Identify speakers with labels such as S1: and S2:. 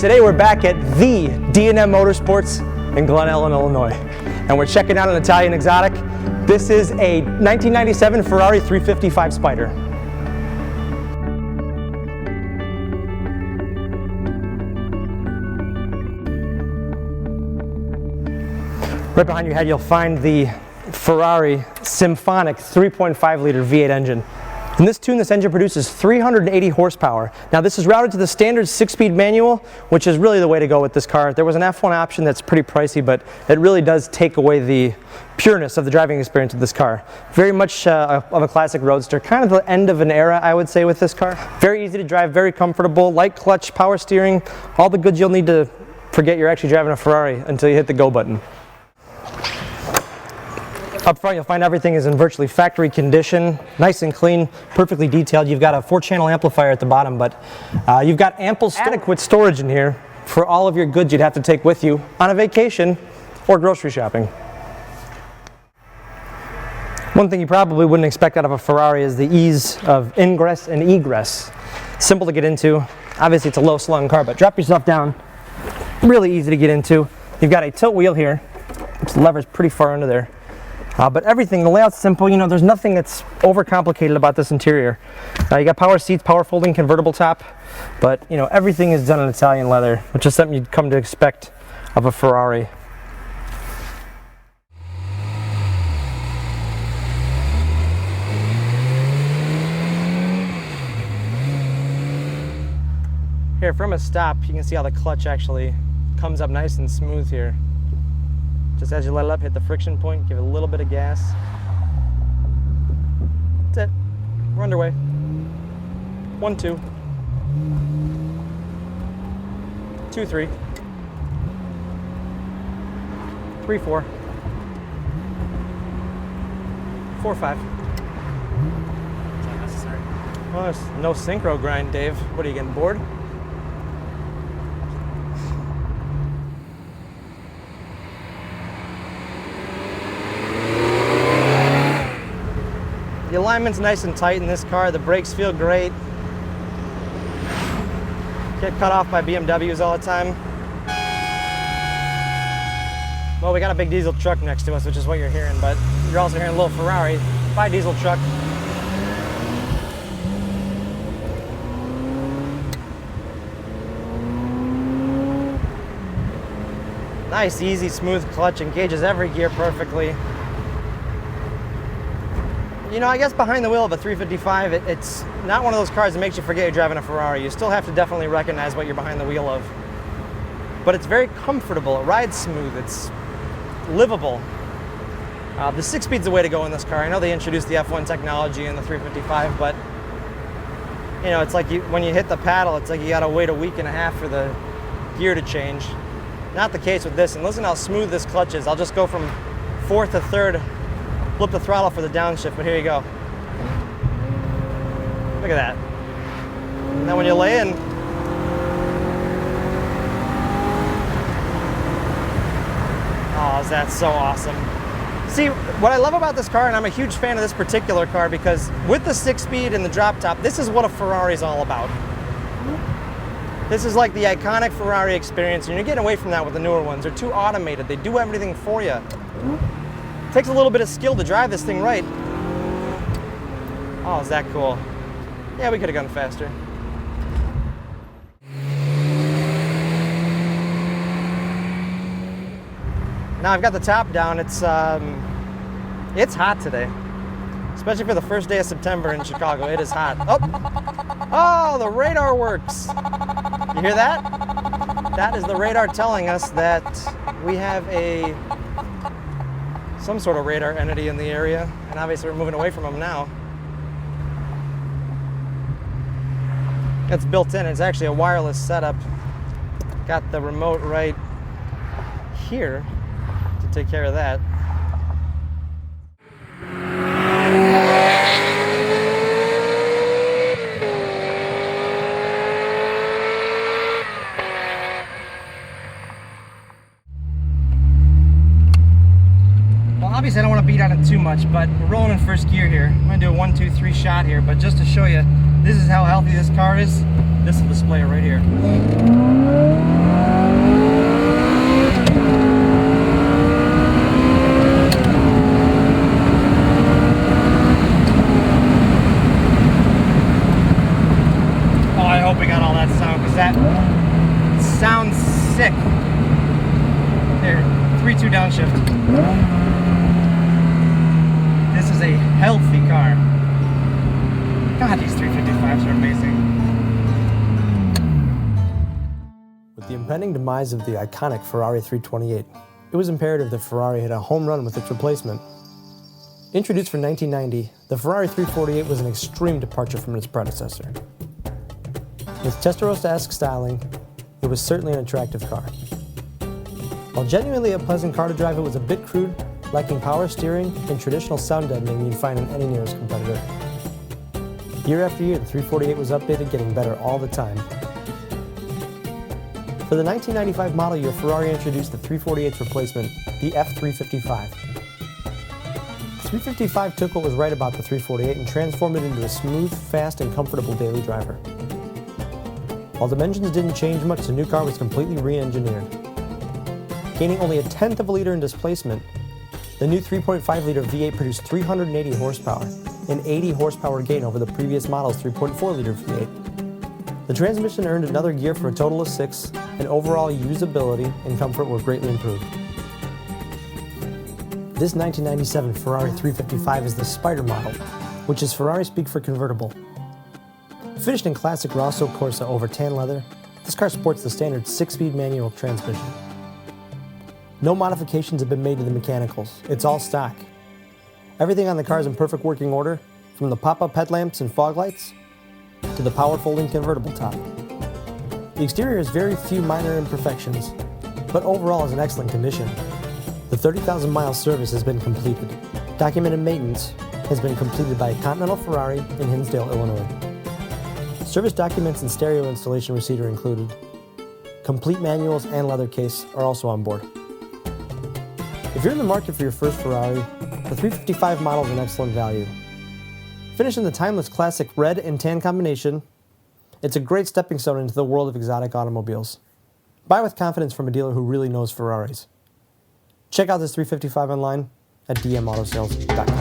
S1: Today we're back at the D&M Motorsports in Glen Ellen, Illinois, and we're checking out an Italian exotic. This is a 1997 Ferrari 355 Spider. Right behind your head you'll find the Ferrari Symphonic 3.5 liter V8 engine. In this tune, this engine produces 380 horsepower. Now this is routed to the standard 6-speed manual, which is really the way to go with this car. There was an F1 option that's pretty pricey, but it really does take away the pureness of the driving experience of this car. Very much of a classic roadster, kind of the end of an era, I would say, with this car. Very easy to drive, very comfortable, light clutch, power steering, all the goods you'll need to forget you're actually driving a Ferrari until you hit the go button. Up front you'll find everything is in virtually factory condition, nice and clean, perfectly detailed. You've got a 4-channel amplifier at the bottom, but you've got adequate storage in here for all of your goods you'd have to take with you on a vacation or grocery shopping. One thing you probably wouldn't expect out of a Ferrari is the ease of ingress and egress. Simple to get into. Obviously it's a low slung car, but drop yourself down. Really easy to get into. You've got a tilt wheel here. The lever's pretty far under there. But everything, the layout's simple, you know, there's nothing that's overcomplicated about this interior. You got power seats, power folding, convertible top, but you know, everything is done in Italian leather, which is something you'd come to expect of a Ferrari. Here, from a stop, you can see how the clutch actually comes up nice and smooth here. Just as you let it up, hit the friction point, give it a little bit of gas. That's it. We're underway. 1, 2. 2, 3. 3, 4. 4, 5. Is that necessary? Well, there's no synchro grind, Dave. What are you, getting bored? The alignment's nice and tight in this car. The brakes feel great. Get cut off by BMWs all the time. Well, we got a big diesel truck next to us, which is what you're hearing, but you're also hearing a little Ferrari by diesel truck. Nice, easy, smooth clutch, engages every gear perfectly. You know, I guess behind the wheel of a 355, it's not one of those cars that makes you forget you're driving a Ferrari. You still have to definitely recognize what you're behind the wheel of. But it's very comfortable, it rides smooth, it's livable. The 6-speed's the way to go in this car. I know they introduced the F1 technology in the 355, but you know, it's like when you hit the paddle, it's like you gotta wait a week and a half for the gear to change. Not the case with this, and listen how smooth this clutch is. I'll just go from 4th to 3rd. Flip the throttle for the downshift, but here you go. Look at that. And then when you lay in, oh, is that so awesome. See, what I love about this car, and I'm a huge fan of this particular car, because with the 6-speed and the drop top, this is what a Ferrari is all about. This is like the iconic Ferrari experience, and you're getting away from that with the newer ones. They're too automated. They do everything for you. It takes a little bit of skill to drive this thing right. Oh, is that cool? Yeah, we could have gone faster. Now I've got the top down. It's hot today, especially for the first day of September in Chicago. It is hot. Oh, the radar works. You hear that? That is the radar telling us that we have some sort of radar entity in the area, and obviously we're moving away from them now. It's built in. It's actually a wireless setup. Got the remote right here to take care of that. Obviously I don't want to beat on it too much, but we're rolling in first gear here. I'm going to do a 1, 2, 3 shot here, but just to show you This is how healthy this car is. This will display it right here. Oh, I hope we got all that sound, because that sounds sick. There, 3-2 downshift. This is a healthy car. God, these 355s are amazing. With the impending demise of the iconic Ferrari 328, it was imperative that Ferrari hit a home run with its replacement. Introduced for 1990, the Ferrari 348 was an extreme departure from its predecessor. With Testarossa-esque styling, it was certainly an attractive car. While genuinely a pleasant car to drive, it was a bit crude, lacking power steering and traditional sound deadening you'd find in any nearest competitor. Year after year, the 348 was updated, getting better all the time. For the 1995 model year, Ferrari introduced the 348's replacement, the F355. The 355 took what was right about the 348 and transformed it into a smooth, fast, and comfortable daily driver. While dimensions didn't change much, the new car was completely re-engineered. Gaining only a tenth of a liter in displacement, the new 3.5-liter V8 produced 380 horsepower, an 80 horsepower gain over the previous model's 3.4-liter V8. The transmission earned another gear for a total of 6, and overall usability and comfort were greatly improved. This 1997 Ferrari 355 is the Spider model, which is Ferrari speak for convertible. Finished in classic Rosso Corsa over tan leather, this car sports the standard 6-speed manual transmission. No modifications have been made to the mechanicals, it's all stock. Everything on the car is in perfect working order, from the pop-up headlamps and fog lights to the power folding convertible top. The exterior has very few minor imperfections, but overall is in excellent condition. The 30,000 mile service has been completed. Documented maintenance has been completed by Continental Ferrari in Hinsdale, Illinois. Service documents and stereo installation receipt are included. Complete manuals and leather case are also on board. If you're in the market for your first Ferrari, the 355 model is an excellent value. Finished in the timeless classic red and tan combination, it's a great stepping stone into the world of exotic automobiles. Buy with confidence from a dealer who really knows Ferraris. Check out this 355 online at dmautoSales.com.